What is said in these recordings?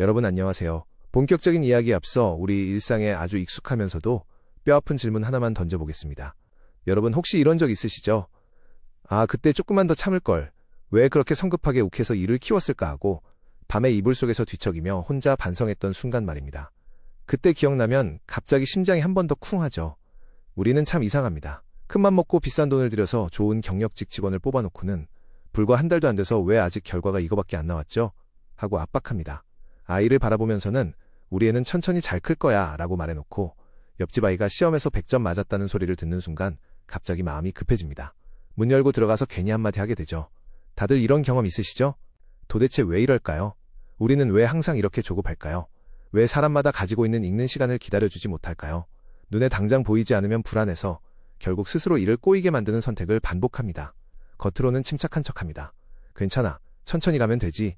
여러분 안녕하세요. 본격적인 이야기에 앞서 우리 일상에 아주 익숙하면서도 뼈아픈 질문 하나만 던져보겠습니다. 여러분 혹시 이런 적 있으시죠? 아, 그때 조금만 더 참을걸. 왜 그렇게 성급하게 욱해서 일을 키웠을까 하고 밤에 이불 속에서 뒤척이며 혼자 반성했던 순간 말입니다. 그때 기억나면 갑자기 심장이 한 번 더 쿵 하죠. 우리는 참 이상합니다. 큰맘 먹고 비싼 돈을 들여서 좋은 경력직 직원을 뽑아놓고는 불과 한 달도 안 돼서 왜 아직 결과가 이거밖에 안 나왔죠? 하고 압박합니다. 아이를 바라보면서는 우리 애는 천천히 잘 클 거야 라고 말해놓고 옆집 아이가 시험에서 100점 맞았다는 소리를 듣는 순간 갑자기 마음이 급해집니다. 문 열고 들어가서 괜히 한마디 하게 되죠. 다들 이런 경험 있으시죠? 도대체 왜 이럴까요? 우리는 왜 항상 이렇게 조급할까요? 왜 사람마다 가지고 있는 읽는 시간을 기다려주지 못할까요? 눈에 당장 보이지 않으면 불안해서 결국 스스로 일을 꼬이게 만드는 선택을 반복합니다. 겉으로는 침착한 척합니다. 괜찮아, 천천히 가면 되지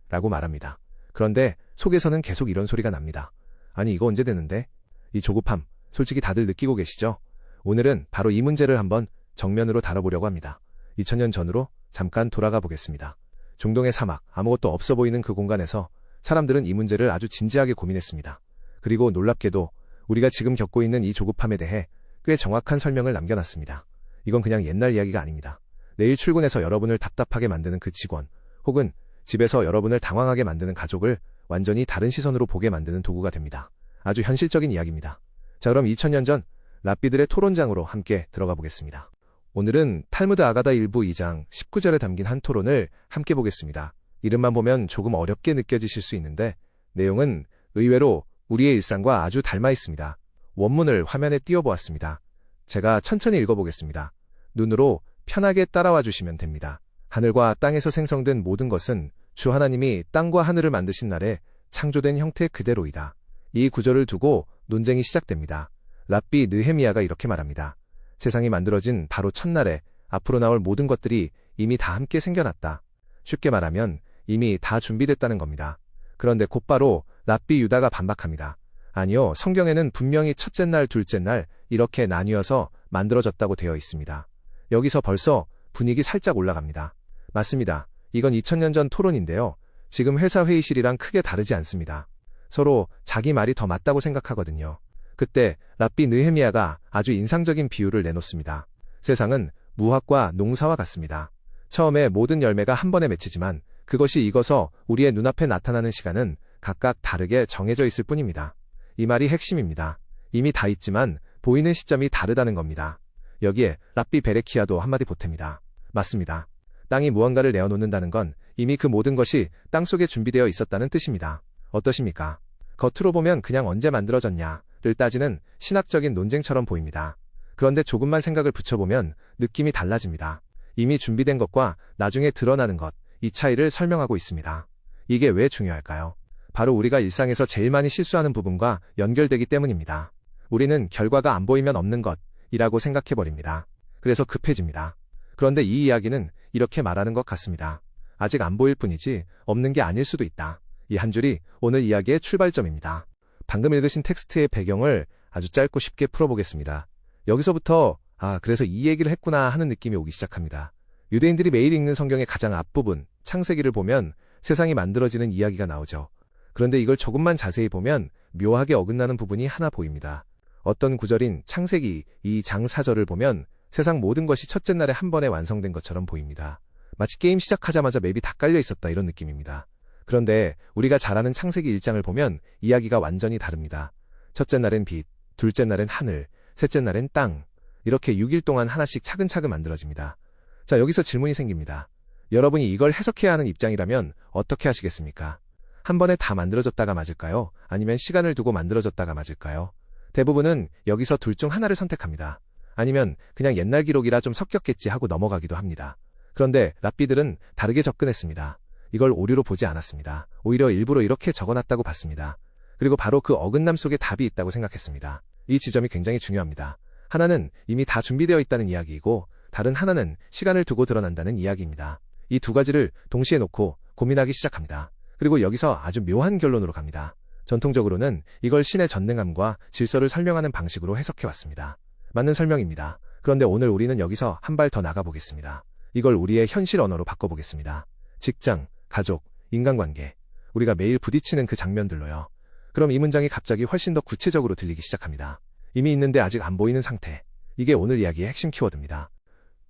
라고 말합니다. 그런데 속에서는 계속 이런 소리가 납니다. 아니 이거 언제 되는데? 이 조급함 솔직히 다들 느끼고 계시죠? 오늘은 바로 이 문제를 한번 정면으로 다뤄보려고 합니다. 2000년 전으로 잠깐 돌아가 보겠습니다. 중동의 사막, 아무것도 없어 보이는 그 공간에서 사람들은 이 문제를 아주 진지하게 고민했습니다. 그리고 놀랍게도 우리가 지금 겪고 있는 이 조급함에 대해 꽤 정확한 설명을 남겨놨습니다. 이건 그냥 옛날 이야기가 아닙니다. 내일 출근해서 여러분을 답답하게 만드는 그 직원, 혹은 집에서 여러분을 당황하게 만드는 가족을 완전히 다른 시선으로 보게 만드는 도구가 됩니다. 아주 현실적인 이야기입니다. 자, 그럼 2000년 전 랍비들의 토론장으로 함께 들어가 보겠습니다. 오늘은 탈무드 아가다 1부 2장 19절에 담긴 한 토론을 함께 보겠습니다. 이름만 보면 조금 어렵게 느껴지실 수 있는데 내용은 의외로 우리의 일상과 아주 닮아 있습니다. 원문을 화면에 띄워보았습니다. 제가 천천히 읽어보겠습니다. 눈으로 편하게 따라와 주시면 됩니다. 하늘과 땅에서 생성된 모든 것은 주 하나님이 땅과 하늘을 만드신 날에 창조된 형태 그대로이다. 이 구절을 두고 논쟁이 시작됩니다. 랍비 느헤미야가 이렇게 말합니다. 세상이 만들어진 바로 첫날에 앞으로 나올 모든 것들이 이미 다 함께 생겨났다. 쉽게 말하면 이미 다 준비됐다는 겁니다. 그런데 곧바로 랍비 유다가 반박합니다. 아니요, 성경에는 분명히 첫째 날, 둘째 날 이렇게 나뉘어서 만들어졌다고 되어 있습니다. 여기서 벌써 분위기 살짝 올라갑니다. 맞습니다. 이건 2000년 전 토론인데요. 지금 회사 회의실이랑 크게 다르지 않습니다. 서로 자기 말이 더 맞다고 생각하거든요. 그때 랍비 느헤미야가 아주 인상적인 비유를 내놓습니다. 세상은 무화과 농사와 같습니다. 처음에 모든 열매가 한 번에 맺히지만 그것이 익어서 우리의 눈앞에 나타나는 시간은 각각 다르게 정해져 있을 뿐입니다. 이 말이 핵심입니다. 이미 다 있지만 보이는 시점이 다르다는 겁니다. 여기에 랍비 베레키야도 한마디 보탭니다. 맞습니다. 땅이 무언가를 내어놓는다는 건 이미 그 모든 것이 땅속에 준비되어 있었다는 뜻입니다. 어떠십니까? 겉으로 보면 그냥 언제 만들어졌냐를 따지는 신학적인 논쟁처럼 보입니다. 그런데 조금만 생각을 붙여보면 느낌이 달라집니다. 이미 준비된 것과 나중에 드러나는 것, 이 차이를 설명하고 있습니다. 이게 왜 중요할까요? 바로 우리가 일상에서 제일 많이 실수하는 부분과 연결되기 때문입니다. 우리는 결과가 안 보이면 없는 것이라고 생각해버립니다. 그래서 급해집니다. 그런데 이 이야기는 이렇게 말하는 것 같습니다. 아직 안 보일 뿐이지 없는 게 아닐 수도 있다. 이 한 줄이 오늘 이야기의 출발점입니다. 방금 읽으신 텍스트의 배경을 아주 짧고 쉽게 풀어보겠습니다. 여기서부터 그래서 이 얘기를 했구나 하는 느낌이 오기 시작합니다. 유대인들이 매일 읽는 성경의 가장 앞부분 창세기를 보면 세상이 만들어지는 이야기가 나오죠. 그런데 이걸 조금만 자세히 보면 묘하게 어긋나는 부분이 하나 보입니다. 어떤 구절인 창세기 2장 4절을 보면 세상 모든 것이 첫째 날에 한 번에 완성된 것처럼 보입니다. 마치 게임 시작하자마자 맵이 다 깔려 있었다 이런 느낌입니다. 그런데 우리가 잘 아는 창세기 1장을 보면 이야기가 완전히 다릅니다. 첫째 날엔 빛, 둘째 날엔 하늘, 셋째 날엔 땅, 이렇게 6일 동안 하나씩 차근차근 만들어집니다. 자, 여기서 질문이 생깁니다. 여러분이 이걸 해석해야 하는 입장이라면 어떻게 하시겠습니까? 한 번에 다 만들어졌다가 맞을까요? 아니면 시간을 두고 만들어졌다가 맞을까요? 대부분은 여기서 둘 중 하나를 선택합니다. 아니면 그냥 옛날 기록이라 좀 섞였겠지 하고 넘어가기도 합니다. 그런데 랍비들은 다르게 접근했습니다. 이걸 오류로 보지 않았습니다. 오히려 일부러 이렇게 적어놨다고 봤습니다. 그리고 바로 그 어긋남 속에 답이 있다고 생각했습니다. 이 지점이 굉장히 중요합니다. 하나는 이미 다 준비되어 있다는 이야기이고 다른 하나는 시간을 두고 드러난다는 이야기입니다. 이 두 가지를 동시에 놓고 고민하기 시작합니다. 그리고 여기서 아주 묘한 결론으로 갑니다. 전통적으로는 이걸 신의 전능함과 질서를 설명하는 방식으로 해석해왔습니다. 맞는 설명입니다. 그런데 오늘 우리는 여기서 한 발 더 나가보겠습니다. 이걸 우리의 현실 언어로 바꿔보겠습니다. 직장, 가족, 인간관계. 우리가 매일 부딪히는 그 장면들로요. 그럼 이 문장이 갑자기 훨씬 더 구체적으로 들리기 시작합니다. 이미 있는데 아직 안 보이는 상태. 이게 오늘 이야기의 핵심 키워드입니다.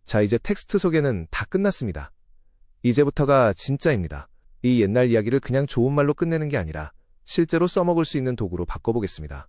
자, 이제 텍스트 소개는 다 끝났습니다. 이제부터가 진짜입니다. 이 옛날 이야기를 그냥 좋은 말로 끝내는 게 아니라 실제로 써먹을 수 있는 도구로 바꿔보겠습니다.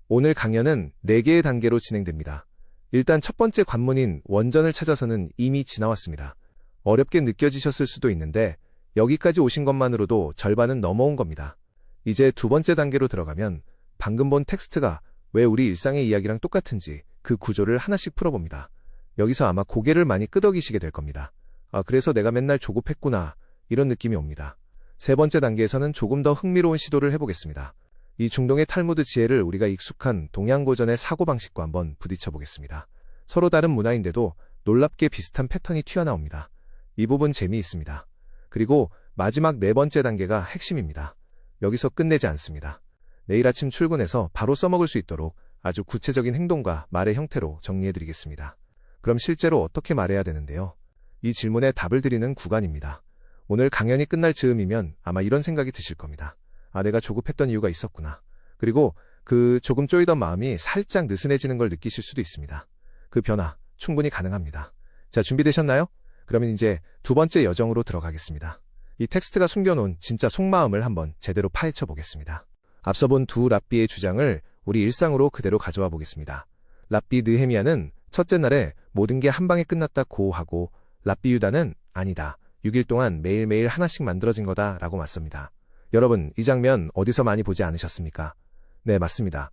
오늘 강연은 4개의 단계로 진행됩니다. 일단 첫 번째 관문인 원전을 찾아서는 이미 지나왔습니다. 어렵게 느껴지셨을 수도 있는데 여기까지 오신 것만으로도 절반은 넘어온 겁니다. 이제 두 번째 단계로 들어가면 방금 본 텍스트가 왜 우리 일상의 이야기랑 똑같은지 그 구조를 하나씩 풀어봅니다. 여기서 아마 고개를 많이 끄덕이시게 될 겁니다. 아, 그래서 내가 맨날 조급했구나, 이런 느낌이 옵니다. 세 번째 단계에서는 조금 더 흥미로운 시도를 해보겠습니다. 이 중동의 탈무드 지혜를 우리가 익숙한 동양고전의 사고방식과 한번 부딪혀 보겠습니다. 서로 다른 문화인데도 놀랍게 비슷한 패턴이 튀어나옵니다. 이 부분 재미있습니다. 그리고 마지막 네 번째 단계가 핵심입니다. 여기서 끝내지 않습니다. 내일 아침 출근해서 바로 써먹을 수 있도록 아주 구체적인 행동과 말의 형태로 정리해드리겠습니다. 그럼 실제로 어떻게 말해야 되는데요? 이 질문에 답을 드리는 구간입니다. 오늘 강연이 끝날 즈음이면 아마 이런 생각이 드실 겁니다. 아, 내가 조급했던 이유가 있었구나. 그리고 그 조금 쪼이던 마음이 살짝 느슨해지는 걸 느끼실 수도 있습니다. 그 변화 충분히 가능합니다. 자, 준비되셨나요? 그러면 이제 두 번째 여정으로 들어가겠습니다. 이 텍스트가 숨겨놓은 진짜 속마음을 한번 제대로 파헤쳐 보겠습니다. 앞서 본 두 랍비의 주장을 우리 일상으로 그대로 가져와 보겠습니다. 랍비 느헤미야는 첫째 날에 모든 게 한 방에 끝났다고 하고 랍비 유다는 아니다, 6일 동안 매일매일 하나씩 만들어진 거다 라고 맞섭니다. 여러분, 이 장면 어디서 많이 보지 않으셨습니까? 네, 맞습니다.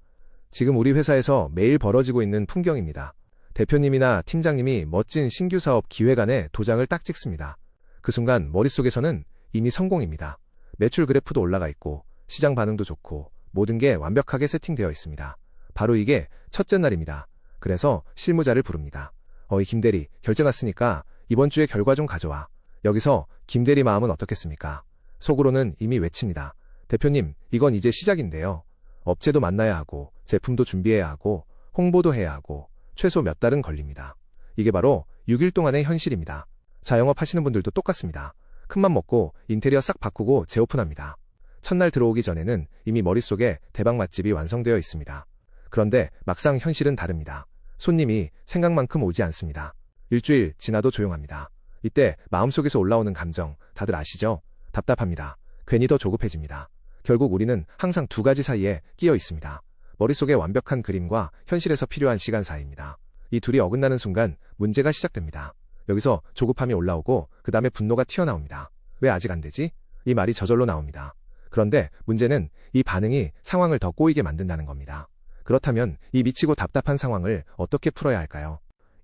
지금 우리 회사에서 매일 벌어지고 있는 풍경입니다. 대표님이나 팀장님이 멋진 신규 사업 기획안에 도장을 딱 찍습니다. 그 순간 머릿속에서는 이미 성공입니다. 매출 그래프도 올라가 있고 시장 반응도 좋고 모든 게 완벽하게 세팅되어 있습니다. 바로 이게 첫째 날입니다. 그래서 실무자를 부릅니다. 이 김대리, 결제 났으니까 이번 주에 결과 좀 가져와. 여기서 김대리 마음은 어떻겠습니까? 속으로는 이미 외칩니다. 대표님, 이건 이제 시작인데요. 업체도 만나야 하고 제품도 준비해야 하고 홍보도 해야 하고 최소 몇 달은 걸립니다. 이게 바로 6일 동안의 현실입니다. 자영업하시는 분들도 똑같습니다. 큰맘 먹고 인테리어 싹 바꾸고 재오픈합니다. 첫날 들어오기 전에는 이미 머릿속에 대박 맛집이 완성되어 있습니다. 그런데 막상 현실은 다릅니다. 손님이 생각만큼 오지 않습니다. 일주일 지나도 조용합니다. 이때 마음속에서 올라오는 감정 다들 아시죠? 답답합니다. 괜히 더 조급해집니다. 결국 우리는 항상 두 가지 사이에 끼어 있습니다. 머릿속의 완벽한 그림과 현실에서 필요한 시간 사이입니다. 이 둘이 어긋나는 순간 문제가 시작됩니다. 여기서 조급함이 올라오고 그 다음에 분노가 튀어나옵니다. 왜 아직 안 되지? 이 말이 저절로 나옵니다. 그런데 문제는 이 반응이 상황을 더 꼬이게 만든다는 겁니다. 그렇다면 이 미치고 답답한 상황을 어떻게 풀어야 할까요?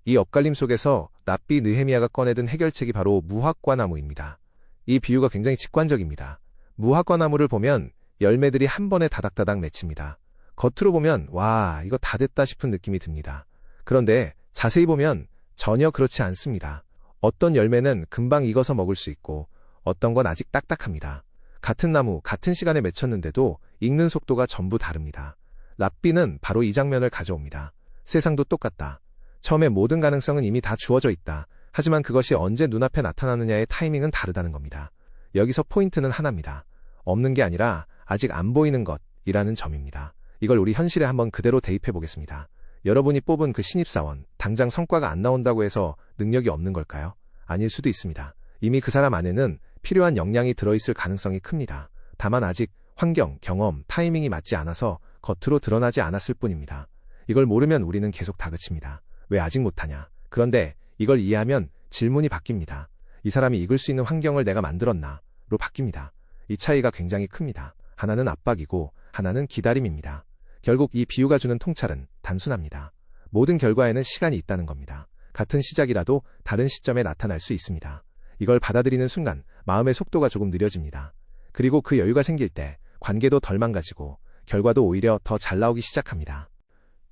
이 엇갈림 속에서 랍비 느헤미야가 꺼내든 해결책이 바로 무화과나무입니다. 이 비유가 굉장히 직관적입니다. 무화과나무를 보면 열매들이 한 번에 다닥다닥 맺힙니다. 겉으로 보면 와, 이거 다 됐다 싶은 느낌이 듭니다. 그런데 자세히 보면 전혀 그렇지 않습니다. 어떤 열매는 금방 익어서 먹을 수 있고 어떤 건 아직 딱딱합니다. 같은 나무, 같은 시간에 맺혔는데도 익는 속도가 전부 다릅니다. 랍비는 바로 이 장면을 가져옵니다. 세상도 똑같다. 처음에 모든 가능성은 이미 다 주어져 있다. 하지만 그것이 언제 눈앞에 나타나느냐의 타이밍은 다르다는 겁니다. 여기서 포인트는 하나입니다. 없는 게 아니라 아직 안 보이는 것이라는 점입니다. 이걸 우리 현실에 한번 그대로 대입해 보겠습니다. 여러분이 뽑은 그 신입사원, 당장 성과가 안 나온다고 해서 능력이 없는 걸까요? 아닐 수도 있습니다. 이미 그 사람 안에는 필요한 역량이 들어있을 가능성이 큽니다. 다만 아직 환경, 경험, 타이밍이 맞지 않아서 겉으로 드러나지 않았을 뿐입니다. 이걸 모르면 우리는 계속 다그칩니다. 왜 아직 못하냐? 그런데 이걸 이해하면 질문이 바뀝니다. 이 사람이 익을 수 있는 환경을 내가 만들었나? 로 바뀝니다. 이 차이가 굉장히 큽니다. 하나는 압박이고 하나는 기다림입니다. 결국 이 비유가 주는 통찰은 단순합니다. 모든 결과에는 시간이 있다는 겁니다. 같은 시작이라도 다른 시점에 나타날 수 있습니다. 이걸 받아들이는 순간 마음의 속도가 조금 느려집니다. 그리고 그 여유가 생길 때 관계도 덜 망가지고 결과도 오히려 더 잘 나오기 시작합니다.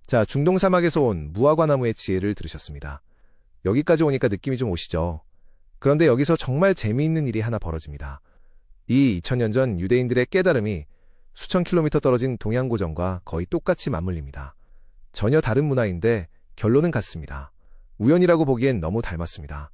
자, 중동 사막에서 온 무화과나무의 지혜를 들으셨습니다. 여기까지 오니까 느낌이 좀 오시죠? 그런데 여기서 정말 재미있는 일이 하나 벌어집니다. 이 2000년 전 유대인들의 깨달음이 수천 킬로미터 떨어진 동양고전과 거의 똑같이 맞물립니다. 전혀 다른 문화인데 결론은 같습니다. 우연이라고 보기엔 너무 닮았습니다.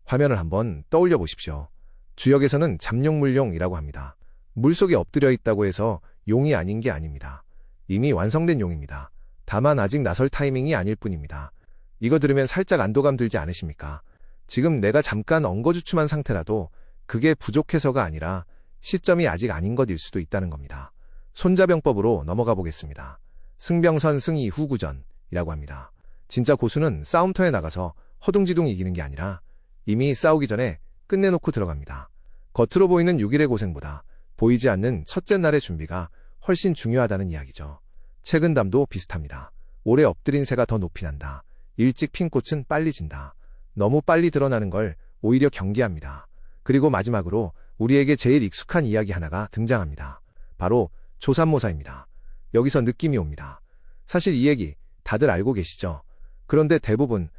화면을 한번 떠올려 보십시오. 주역에서는 잠룡물룡이라고 합니다. 물속에 엎드려 있다고 해서 용이 아닌 게 아닙니다. 이미 완성된 용입니다. 다만 아직 나설 타이밍이 아닐 뿐입니다. 이거 들으면 살짝 안도감 들지 않으십니까? 지금 내가 잠깐 엉거주춤한 상태라도 그게 부족해서가 아니라 시점이 아직 아닌 것일 수도 있다는 겁니다. 손자병법으로 넘어가 보겠습니다. 승병선 승이 후구전이라고 합니다. 진짜 고수는 싸움터에 나가서 허둥지둥 이기는 게 아니라 이미 싸우기 전에 끝내놓고 들어갑니다. 겉으로 보이는 6일의 고생보다 보이지 않는 첫째 날의 준비가 훨씬 중요하다는 이야기죠. 책은담도 비슷합니다. 오래 엎드린 새가 더 높이 난다. 일찍 핀 꽃은 빨리 진다. 너무 빨리 드러나는 걸 오히려 경계합니다. 그리고 마지막으로 우리에게 제일 익숙한 이야기 하나가 등장합니다. 바로 조삼모사입니다. 여기서 느낌이 옵니다. 사실 이 얘기 다들 알고 계시죠? 그런데 대부분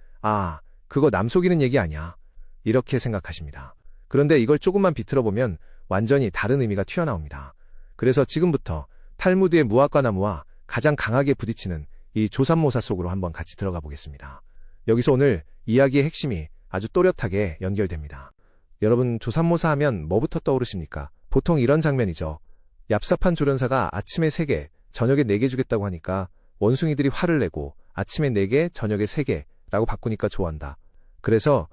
그거 남 속이는 얘기 아니야, 이렇게 생각하십니다. 그런데 이걸 조금만 비틀어보면 완전히 다른 의미가 튀어나옵니다. 그래서 지금부터 탈무드의 무화과 나무와 가장 강하게 부딪히는 이 조삼모사 속으로 한번 같이 들어가 보겠습니다. 여기서 오늘 이야기의 핵심이 아주 또렷하게 연결됩니다. 여러분, 조삼모사 하면 뭐부터 떠오르십니까? 보통 이런 장면이죠. 얍삽한 조련사가 아침에 3개, 저녁에 4개 주겠다고 하니까 원숭이들이 화를 내고 아침에 4개, 저녁에 3개 라고 바꾸니까 좋아한다. 그래서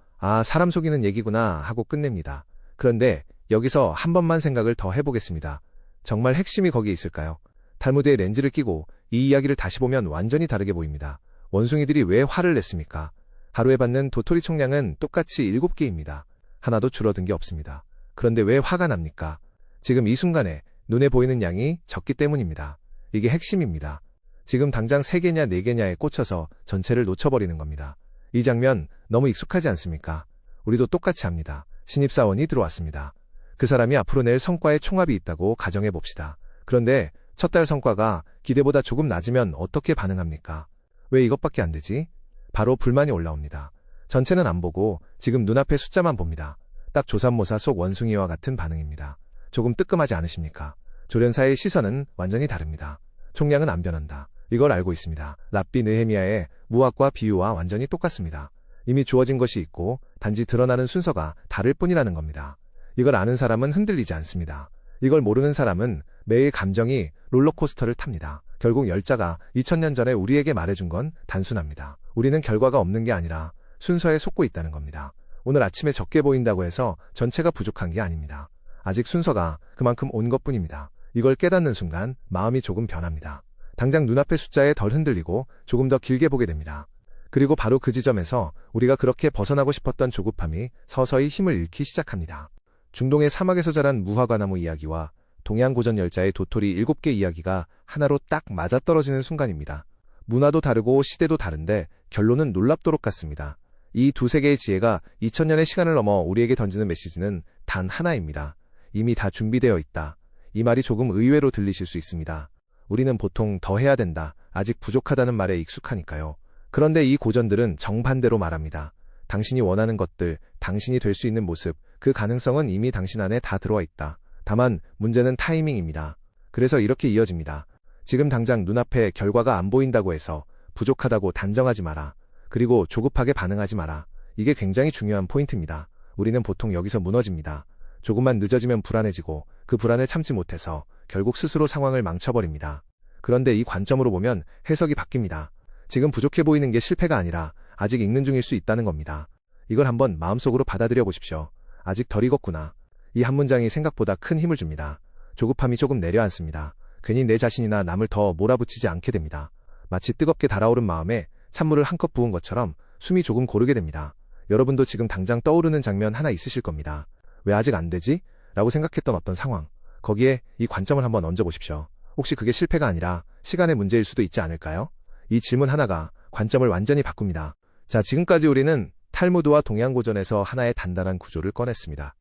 사람 속이는 얘기구나 하고 끝냅니다. 그런데 여기서 한 번만 생각을 더 해보겠습니다. 정말 핵심이 거기에 있을까요? 탈무드의 렌즈를 끼고 이 이야기를 다시 보면 완전히 다르게 보입니다. 원숭이들이 왜 화를 냈습니까? 하루에 받는 도토리 총량은 똑같이 7개입니다. 하나도 줄어든 게 없습니다. 그런데 왜 화가 납니까? 지금 이 순간에 눈에 보이는 양이 적기 때문입니다. 이게 핵심입니다. 지금 당장 3개냐 4개냐에 꽂혀서 전체를 놓쳐버리는 겁니다. 이 장면 너무 익숙하지 않습니까? 우리도 똑같이 합니다. 신입사원이 들어왔습니다. 그 사람이 앞으로 낼 성과에 총합이 있다고 가정해봅시다. 그런데 첫 달 성과가 기대보다 조금 낮으면 어떻게 반응합니까? 왜 이것밖에 안 되지? 바로 불만이 올라옵니다. 전체는 안 보고 지금 눈앞의 숫자만 봅니다. 딱 조삼모사 속 원숭이와 같은 반응입니다. 조금 뜨끔하지 않으십니까? 조련사의 시선은 완전히 다릅니다. 총량은 안 변한다. 이걸 알고 있습니다. 랍비 느헤미야의 무화과 비유와 완전히 똑같습니다. 이미 주어진 것이 있고 단지 드러나는 순서가 다를 뿐이라는 겁니다. 이걸 아는 사람은 흔들리지 않습니다. 이걸 모르는 사람은 매일 감정이 롤러코스터를 탑니다. 결국 열자가 2000년 전에 우리에게 말해준 건 단순합니다. 우리는 결과가 없는 게 아니라 순서에 속고 있다는 겁니다. 오늘 아침에 적게 보인다고 해서 전체가 부족한 게 아닙니다. 아직 순서가 그만큼 온 것뿐입니다. 이걸 깨닫는 순간 마음이 조금 변합니다. 당장 눈앞의 숫자에 덜 흔들리고 조금 더 길게 보게 됩니다. 그리고 바로 그 지점에서 우리가 그렇게 벗어나고 싶었던 조급함이 서서히 힘을 잃기 시작합니다. 중동의 사막에서 자란 무화과나무 이야기와 동양 고전 열자의 도토리 7개 이야기가 하나로 딱 맞아떨어지는 순간입니다. 문화도 다르고 시대도 다른데 결론은 놀랍도록 같습니다. 이 두세 개의 지혜가 2000년의 시간을 넘어 우리에게 던지는 메시지는 단 하나입니다. 이미 다 준비되어 있다. 이 말이 조금 의외로 들리실 수 있습니다. 우리는 보통 더 해야 된다, 아직 부족하다는 말에 익숙하니까요. 그런데 이 고전들은 정반대로 말합니다. 당신이 원하는 것들, 당신이 될 수 있는 모습, 그 가능성은 이미 당신 안에 다 들어와 있다. 다만 문제는 타이밍입니다. 그래서 이렇게 이어집니다. 지금 당장 눈앞에 결과가 안 보인다고 해서 부족하다고 단정하지 마라. 그리고 조급하게 반응하지 마라. 이게 굉장히 중요한 포인트입니다. 우리는 보통 여기서 무너집니다. 조금만 늦어지면 불안해지고 그 불안을 참지 못해서 결국 스스로 상황을 망쳐버립니다. 그런데 이 관점으로 보면 해석이 바뀝니다. 지금 부족해 보이는 게 실패가 아니라 아직 익는 중일 수 있다는 겁니다. 이걸 한번 마음속으로 받아들여 보십시오. 아직 덜 익었구나. 이 한 문장이 생각보다 큰 힘을 줍니다. 조급함이 조금 내려앉습니다. 괜히 내 자신이나 남을 더 몰아붙이지 않게 됩니다. 마치 뜨겁게 달아오른 마음에 찬물을 한컵 부은 것처럼 숨이 조금 고르게 됩니다. 여러분도 지금 당장 떠오르는 장면 하나 있으실 겁니다. 왜 아직 안 되지? 라고 생각했던 어떤 상황. 거기에 이 관점을 한번 얹어보십시오. 혹시 그게 실패가 아니라 시간의 문제일 수도 있지 않을까요? 이 질문 하나가 관점을 완전히 바꿉니다. 자, 지금까지 우리는 탈무드와 동양고전에서 하나의 단단한 구조를 꺼냈습니다.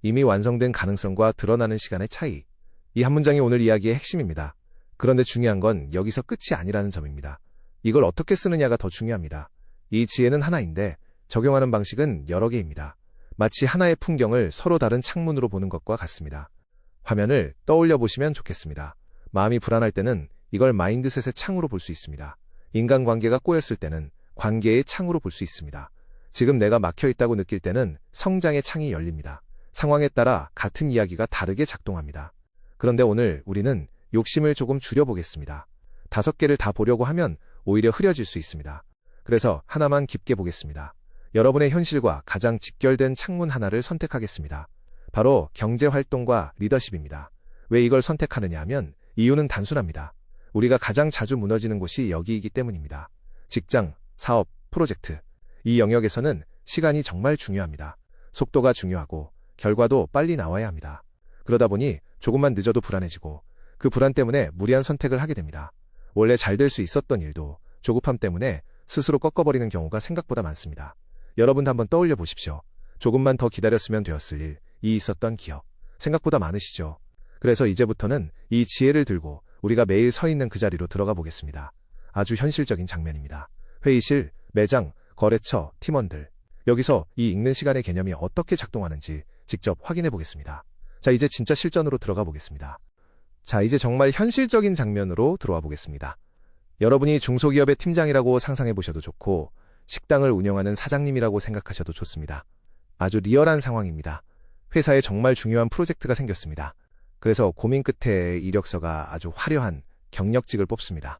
이미 완성된 가능성과 드러나는 시간의 차이. 이 한 문장이 오늘 이야기의 핵심입니다. 그런데 중요한 건 여기서 끝이 아니라는 점입니다. 이걸 어떻게 쓰느냐가 더 중요합니다. 이 지혜는 하나인데 적용하는 방식은 여러 개입니다. 마치 하나의 풍경을 서로 다른 창문으로 보는 것과 같습니다. 화면을 떠올려 보시면 좋겠습니다. 마음이 불안할 때는 이걸 마인드셋의 창으로 볼 수 있습니다. 인간관계가 꼬였을 때는 관계의 창으로 볼 수 있습니다. 지금 내가 막혀 있다고 느낄 때는 성장의 창이 열립니다. 상황에 따라 같은 이야기가 다르게 작동합니다. 그런데 오늘 우리는 욕심을 조금 줄여보겠습니다. 5개를 다 보려고 하면 오히려 흐려질 수 있습니다. 그래서 하나만 깊게 보겠습니다. 여러분의 현실과 가장 직결된 창문 하나를 선택하겠습니다. 바로 경제활동과 리더십입니다. 왜 이걸 선택하느냐 하면 이유는 단순합니다. 우리가 가장 자주 무너지는 곳이 여기이기 때문입니다. 직장, 사업, 프로젝트. 이 영역에서는 시간이 정말 중요합니다. 속도가 중요하고 결과도 빨리 나와야 합니다. 그러다 보니 조금만 늦어도 불안해지고 그 불안 때문에 무리한 선택을 하게 됩니다. 원래 잘 될 수 있었던 일도 조급함 때문에 스스로 꺾어버리는 경우가 생각보다 많습니다. 여러분도 한번 떠올려 보십시오. 조금만 더 기다렸으면 되었을 일, 이 있었던 기억. 생각보다 많으시죠? 그래서 이제부터는 이 지혜를 들고 우리가 매일 서 있는 그 자리로 들어가 보겠습니다. 아주 현실적인 장면입니다. 회의실, 매장, 거래처, 팀원들. 여기서 이 읽는 시간의 개념이 어떻게 작동하는지 직접 확인해 보겠습니다. 자, 이제 진짜 실전으로 들어가 보겠습니다. 자, 이제 정말 현실적인 장면으로 들어와 보겠습니다. 여러분이 중소기업의 팀장이라고 상상해 보셔도 좋고 식당을 운영하는 사장님이라고 생각하셔도 좋습니다. 아주 리얼한 상황입니다. 회사에 정말 중요한 프로젝트가 생겼습니다. 그래서 고민 끝에 이력서가 아주 화려한 경력직을 뽑습니다.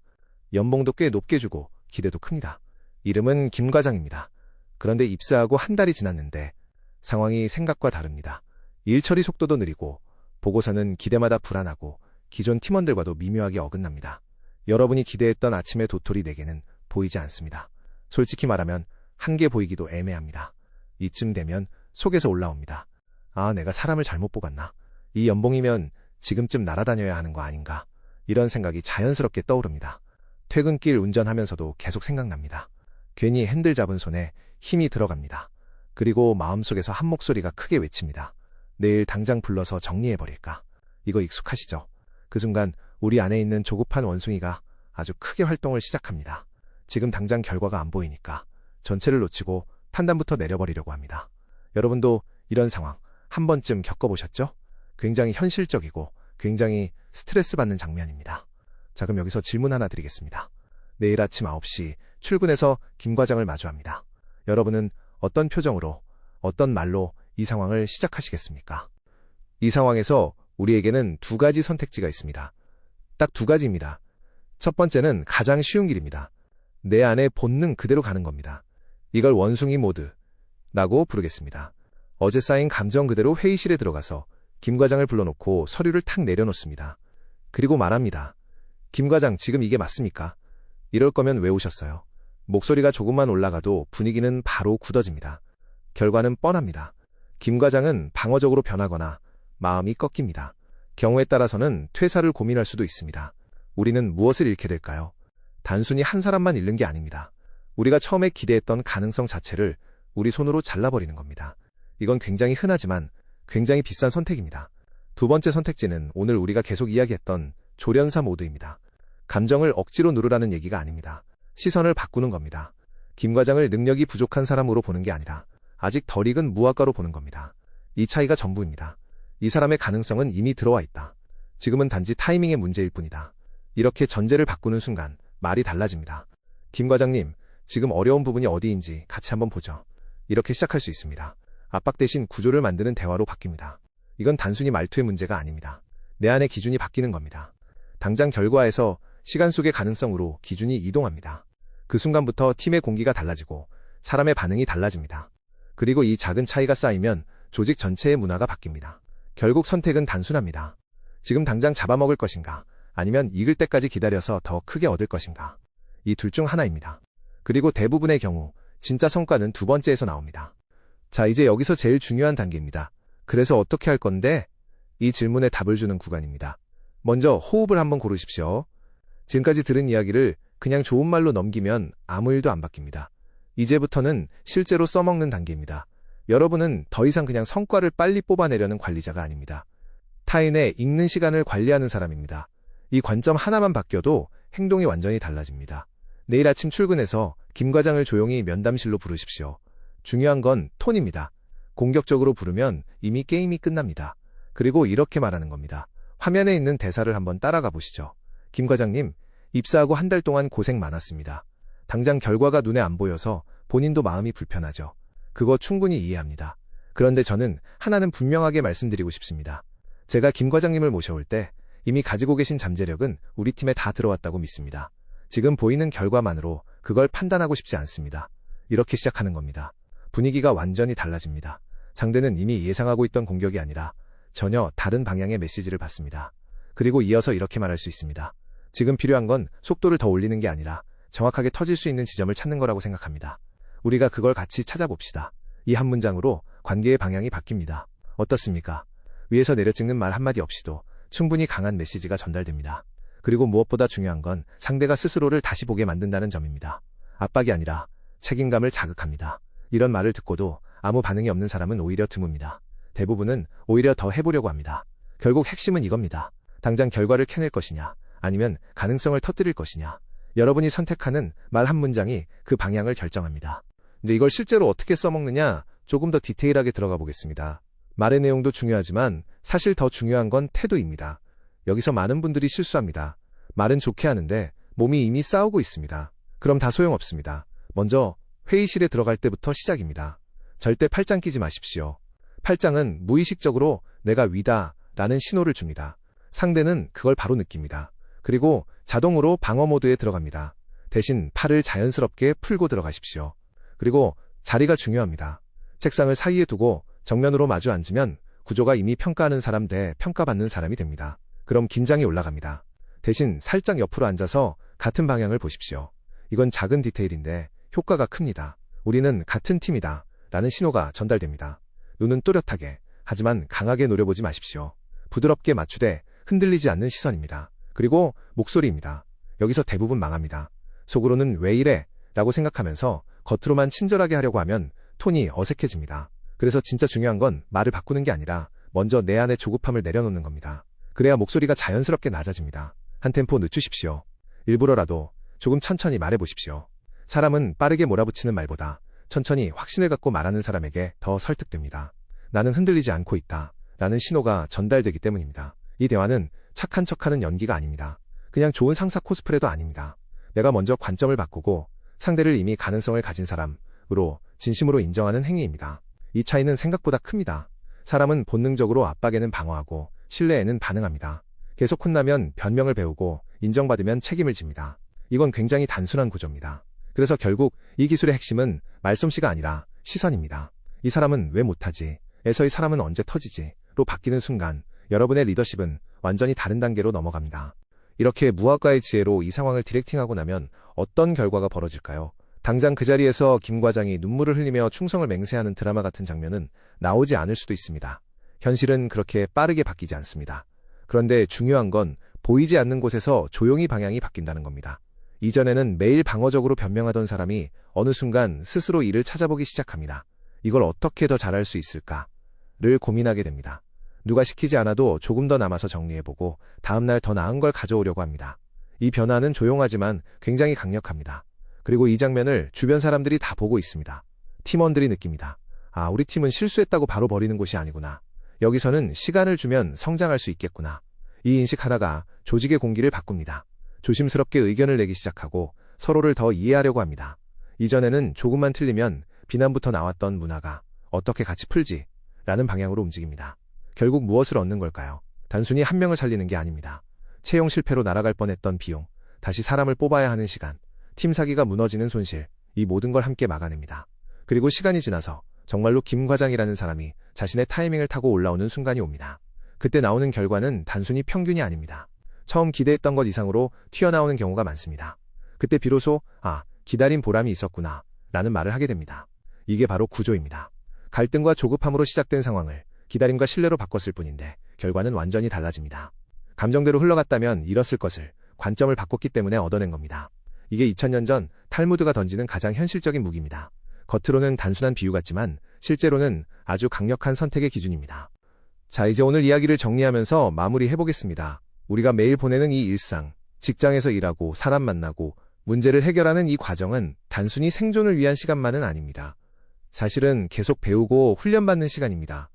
연봉도 꽤 높게 주고 기대도 큽니다. 이름은 김 과장입니다. 그런데 입사하고 한 달이 지났는데 상황이 생각과 다릅니다. 일 처리 속도도 느리고 보고서는 기대마다 불안하고 기존 팀원들과도 미묘하게 어긋납니다. 여러분이 기대했던 아침의 도토리 4개는 보이지 않습니다. 솔직히 말하면 1개 보이기도 애매합니다. 이쯤 되면 속에서 올라옵니다. 아, 내가 사람을 잘못 뽑았나? 이 연봉이면 지금쯤 날아다녀야 하는 거 아닌가? 이런 생각이 자연스럽게 떠오릅니다. 퇴근길 운전하면서도 계속 생각납니다. 괜히 핸들 잡은 손에 힘이 들어갑니다. 그리고 마음속에서 한 목소리가 크게 외칩니다. 내일 당장 불러서 정리해버릴까? 이거 익숙하시죠? 그 순간 우리 안에 있는 조급한 원숭이가 아주 크게 활동을 시작합니다. 지금 당장 결과가 안 보이니까 전체를 놓치고 판단부터 내려버리려고 합니다. 여러분도 이런 상황 한 번쯤 겪어보셨죠? 굉장히 현실적이고 굉장히 스트레스 받는 장면입니다. 자, 그럼 여기서 질문 하나 드리겠습니다. 내일 아침 9시 출근해서 김 과장을 마주합니다. 여러분은 어떤 표정으로, 어떤 말로 이 상황을 시작하시겠습니까? 이 상황에서 우리에게는 2가지 선택지가 있습니다. 딱 2가지입니다. 첫 번째는 가장 쉬운 길입니다. 내 안의 본능 그대로 가는 겁니다. 이걸 원숭이 모드라고 부르겠습니다. 어제 쌓인 감정 그대로 회의실에 들어가서 김 과장을 불러놓고 서류를 탁 내려놓습니다. 그리고 말합니다. 김 과장, 지금 이게 맞습니까? 이럴 거면 왜 오셨어요? 목소리가 조금만 올라가도 분위기는 바로 굳어집니다. 결과는 뻔합니다. 김 과장은 방어적으로 변하거나 마음이 꺾입니다. 경우에 따라서는 퇴사를 고민할 수도 있습니다. 우리는 무엇을 잃게 될까요? 단순히 한 사람만 잃는 게 아닙니다. 우리가 처음에 기대했던 가능성 자체를 우리 손으로 잘라버리는 겁니다. 이건 굉장히 흔하지만 굉장히 비싼 선택입니다. 2번째 선택지는 오늘 우리가 계속 이야기했던 조련사 모드입니다. 감정을 억지로 누르라는 얘기가 아닙니다. 시선을 바꾸는 겁니다. 김 과장을 능력이 부족한 사람으로 보는 게 아니라 아직 덜 익은 무화과로 보는 겁니다. 이 차이가 전부입니다. 이 사람의 가능성은 이미 들어와 있다. 지금은 단지 타이밍의 문제일 뿐이다. 이렇게 전제를 바꾸는 순간 말이 달라집니다. 김 과장님, 지금 어려운 부분이 어디인지 같이 한번 보죠. 이렇게 시작할 수 있습니다. 압박 대신 구조를 만드는 대화로 바뀝니다. 이건 단순히 말투의 문제가 아닙니다. 내 안의 기준이 바뀌는 겁니다. 당장 결과에서 시간 속의 가능성으로 기준이 이동합니다. 그 순간부터 팀의 공기가 달라지고 사람의 반응이 달라집니다. 그리고 이 작은 차이가 쌓이면 조직 전체의 문화가 바뀝니다. 결국 선택은 단순합니다. 지금 당장 잡아먹을 것인가, 아니면 익을 때까지 기다려서 더 크게 얻을 것인가. 이 둘 중 하나입니다. 그리고 대부분의 경우 진짜 성과는 2번째에서 나옵니다. 자, 이제 여기서 제일 중요한 단계입니다. 그래서 어떻게 할 건데? 이 질문에 답을 주는 구간입니다. 먼저 호흡을 한번 고르십시오. 지금까지 들은 이야기를 그냥 좋은 말로 넘기면 아무 일도 안 바뀝니다. 이제부터는 실제로 써먹는 단계입니다. 여러분은 더 이상 그냥 성과를 빨리 뽑아내려는 관리자가 아닙니다. 타인의 읽는 시간을 관리하는 사람입니다. 이 관점 하나만 바뀌어도 행동이 완전히 달라집니다. 내일 아침 출근해서 김 과장을 조용히 면담실로 부르십시오. 중요한 건 톤입니다. 공격적으로 부르면 이미 게임이 끝납니다. 그리고 이렇게 말하는 겁니다. 화면에 있는 대사를 한번 따라가 보시죠. 김 과장님, 입사하고 한 달 동안 고생 많았습니다. 당장 결과가 눈에 안 보여서 본인도 마음이 불편하죠. 그거 충분히 이해합니다. 그런데 저는 하나는 분명하게 말씀드리고 싶습니다. 제가 김 과장님을 모셔올 때 이미 가지고 계신 잠재력은 우리 팀에 다 들어왔다고 믿습니다. 지금 보이는 결과만으로 그걸 판단하고 싶지 않습니다. 이렇게 시작하는 겁니다. 분위기가 완전히 달라집니다. 상대는 이미 예상하고 있던 공격이 아니라 전혀 다른 방향의 메시지를 받습니다. 그리고 이어서 이렇게 말할 수 있습니다. 지금 필요한 건 속도를 더 올리는 게 아니라 정확하게 터질 수 있는 지점을 찾는 거라고 생각합니다. 우리가 그걸 같이 찾아봅시다. 이 한 문장으로 관계의 방향이 바뀝니다. 어떻습니까? 위에서 내려 찍는 말 한마디 없이도 충분히 강한 메시지가 전달됩니다. 그리고 무엇보다 중요한 건 상대가 스스로를 다시 보게 만든다는 점입니다. 압박이 아니라 책임감을 자극합니다. 이런 말을 듣고도 아무 반응이 없는 사람은 오히려 드뭅니다. 대부분은 오히려 더 해보려고 합니다. 결국 핵심은 이겁니다. 당장 결과를 캐낼 것이냐, 아니면 가능성을 터뜨릴 것이냐. 여러분이 선택하는 말 한 문장이 그 방향을 결정합니다. 이제 이걸 실제로 어떻게 써먹느냐, 조금 더 디테일하게 들어가 보겠습니다. 말의 내용도 중요하지만 사실 더 중요한 건 태도입니다. 여기서 많은 분들이 실수합니다. 말은 좋게 하는데 몸이 이미 싸우고 있습니다. 그럼 다 소용없습니다. 먼저 회의실에 들어갈 때부터 시작입니다. 절대 팔짱 끼지 마십시오. 팔짱은 무의식적으로 내가 위다 라는 신호를 줍니다. 상대는 그걸 바로 느낍니다. 그리고 자동으로 방어 모드에 들어갑니다. 대신 팔을 자연스럽게 풀고 들어가십시오. 그리고 자리가 중요합니다. 책상을 사이에 두고 정면으로 마주 앉으면 구조가 이미 평가하는 사람 대 평가받는 사람이 됩니다. 그럼 긴장이 올라갑니다. 대신 살짝 옆으로 앉아서 같은 방향을 보십시오. 이건 작은 디테일인데 효과가 큽니다. 우리는 같은 팀이다 라는 신호가 전달됩니다. 눈은 또렷하게, 하지만 강하게 노려보지 마십시오. 부드럽게 맞추되 흔들리지 않는 시선입니다. 그리고 목소리입니다. 여기서 대부분 망합니다. 속으로는 왜 이래? 라고 생각하면서 겉으로만 친절하게 하려고 하면 톤이 어색해집니다. 그래서 진짜 중요한 건 말을 바꾸는 게 아니라 먼저 내 안의 조급함을 내려놓는 겁니다. 그래야 목소리가 자연스럽게 낮아집니다. 한 템포 늦추십시오. 일부러라도 조금 천천히 말해보십시오. 사람은 빠르게 몰아붙이는 말보다 천천히 확신을 갖고 말하는 사람에게 더 설득됩니다. 나는 흔들리지 않고 있다 라는 신호가 전달되기 때문입니다. 이 대화는 착한 척하는 연기가 아닙니다. 그냥 좋은 상사 코스프레도 아닙니다. 내가 먼저 관점을 바꾸고 상대를 이미 가능성을 가진 사람으로 진심으로 인정하는 행위입니다. 이 차이는 생각보다 큽니다. 사람은 본능적으로 압박에는 방어하고 신뢰에는 반응합니다. 계속 혼나면 변명을 배우고 인정받으면 책임을 집니다. 이건 굉장히 단순한 구조입니다. 그래서 결국 이 기술의 핵심은 말솜씨가 아니라 시선입니다. 이 사람은 왜 못하지? 에서 이 사람은 언제 터지지? 로 바뀌는 순간 여러분의 리더십은 완전히 다른 단계로 넘어갑니다. 이렇게 무화과의 지혜로 이 상황을 디렉팅하고 나면 어떤 결과가 벌어질까요? 당장 그 자리에서 김 과장이 눈물을 흘리며 충성을 맹세하는 드라마 같은 장면은 나오지 않을 수도 있습니다. 현실은 그렇게 빠르게 바뀌지 않습니다. 그런데 중요한 건 보이지 않는 곳에서 조용히 방향이 바뀐다는 겁니다. 이전에는 매일 방어적으로 변명하던 사람이 어느 순간 스스로 이를 찾아보기 시작합니다. 이걸 어떻게 더 잘할 수 있을까를 고민하게 됩니다. 누가 시키지 않아도 조금 더 남아서 정리해보고 다음날 더 나은 걸 가져오려고 합니다. 이 변화는 조용하지만 굉장히 강력합니다. 그리고 이 장면을 주변 사람들이 다 보고 있습니다. 팀원들이 느낍니다. 아, 우리 팀은 실수했다고 바로 버리는 곳이 아니구나. 여기서는 시간을 주면 성장할 수 있겠구나. 이 인식 하나가 조직의 공기를 바꿉니다. 조심스럽게 의견을 내기 시작하고 서로를 더 이해하려고 합니다. 이전에는 조금만 틀리면 비난부터 나왔던 문화가 어떻게 같이 풀지? 라는 방향으로 움직입니다. 결국 무엇을 얻는 걸까요? 단순히 한 명을 살리는 게 아닙니다. 채용 실패로 날아갈 뻔했던 비용, 다시 사람을 뽑아야 하는 시간, 팀 사기가 무너지는 손실, 이 모든 걸 함께 막아냅니다. 그리고 시간이 지나서 정말로 김 과장이라는 사람이 자신의 타이밍을 타고 올라오는 순간이 옵니다. 그때 나오는 결과는 단순히 평균이 아닙니다. 처음 기대했던 것 이상으로 튀어나오는 경우가 많습니다. 그때 비로소 기다린 보람이 있었구나 라는 말을 하게 됩니다. 이게 바로 구조입니다. 갈등과 조급함으로 시작된 상황을 기다림과 신뢰로 바꿨을 뿐인데 결과는 완전히 달라집니다. 감정대로 흘러갔다면 잃었을 것을 관점을 바꿨기 때문에 얻어낸 겁니다. 이게 2000년 전 탈무드가 던지는 가장 현실적인 무기입니다. 겉으로는 단순한 비유 같지만 실제로는 아주 강력한 선택의 기준입니다. 자, 이제 오늘 이야기를 정리하면서 마무리해보겠습니다. 우리가 매일 보내는 이 일상, 직장에서 일하고 사람 만나고 문제를 해결하는 이 과정은 단순히 생존을 위한 시간만은 아닙니다. 사실은 계속 배우고 훈련받는 시간입니다.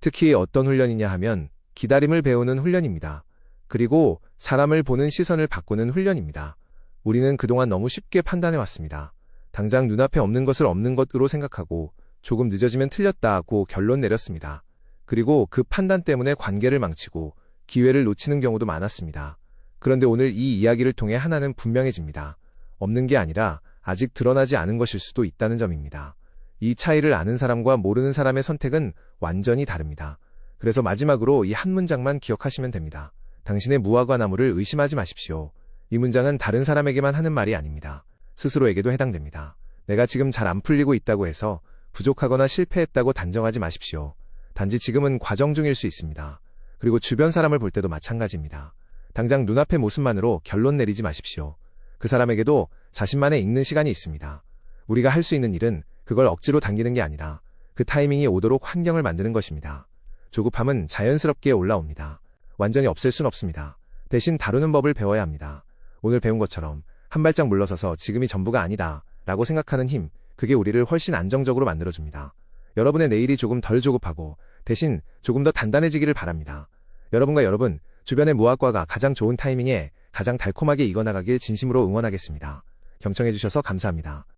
특히 어떤 훈련이냐 하면 기다림을 배우는 훈련입니다. 그리고 사람을 보는 시선을 바꾸는 훈련입니다. 우리는 그동안 너무 쉽게 판단해왔습니다. 당장 눈앞에 없는 것을 없는 것으로 생각하고 조금 늦어지면 틀렸다고 결론 내렸습니다. 그리고 그 판단 때문에 관계를 망치고 기회를 놓치는 경우도 많았습니다. 그런데 오늘 이 이야기를 통해 하나는 분명해집니다. 없는 게 아니라 아직 드러나지 않은 것일 수도 있다는 점입니다. 이 차이를 아는 사람과 모르는 사람의 선택은 완전히 다릅니다. 그래서 마지막으로 이 한 문장만 기억하시면 됩니다. 당신의 무화과 나무를 의심하지 마십시오. 이 문장은 다른 사람에게만 하는 말이 아닙니다. 스스로에게도 해당됩니다. 내가 지금 잘 안 풀리고 있다고 해서 부족하거나 실패했다고 단정하지 마십시오. 단지 지금은 과정 중일 수 있습니다. 그리고 주변 사람을 볼 때도 마찬가지입니다. 당장 눈앞의 모습만으로 결론 내리지 마십시오. 그 사람에게도 자신만의 읽는 시간이 있습니다. 우리가 할 수 있는 일은 그걸 억지로 당기는 게 아니라 그 타이밍이 오도록 환경을 만드는 것입니다. 조급함은 자연스럽게 올라옵니다. 완전히 없앨 순 없습니다. 대신 다루는 법을 배워야 합니다. 오늘 배운 것처럼 한 발짝 물러서서 지금이 전부가 아니다 라고 생각하는 힘, 그게 우리를 훨씬 안정적으로 만들어줍니다. 여러분의 내일이 조금 덜 조급하고 대신 조금 더 단단해지기를 바랍니다. 여러분과 여러분, 주변의 무화과가 가장 좋은 타이밍에 가장 달콤하게 익어나가길 진심으로 응원하겠습니다. 경청해주셔서 감사합니다.